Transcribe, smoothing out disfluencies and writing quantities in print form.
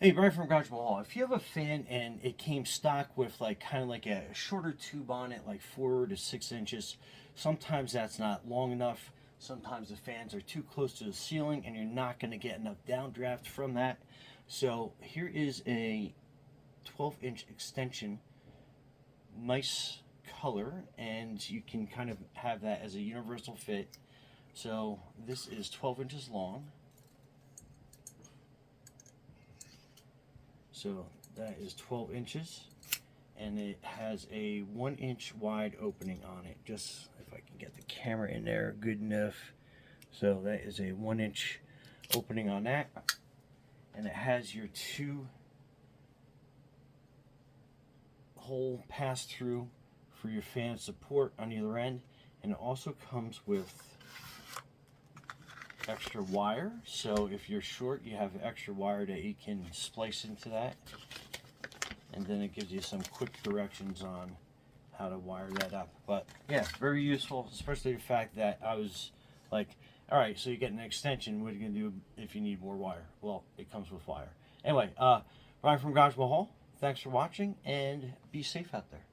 Hey, Brian from GarageMahal. If you have a fan and it came stock with like kind of like a shorter tube on it, like 4 to 6 inches, sometimes that's not long enough. Sometimes the fans are too close to the ceiling and you're not going to get enough downdraft from that. So here is a 12-inch extension, nice color, and you can kind of have that as a universal fit. So this is 12 inches long. So that is 12 inches, and it has a 1-inch wide opening on it. Just if I can get the camera in there good enough. So that is a 1-inch opening on that, and it has your 2-hole pass-through for your fan support on either end, and it also comes with extra wire, so if you're short you have extra wire that you can splice into that, and then it gives you some quick directions on how to wire that up. But yeah, very useful, especially the fact that I was like, alright, so you get an extension, what are you going to do if you need more wire? Well, it comes with wire. Anyway, Brian from GarageMahal, thanks for watching, and be safe out there.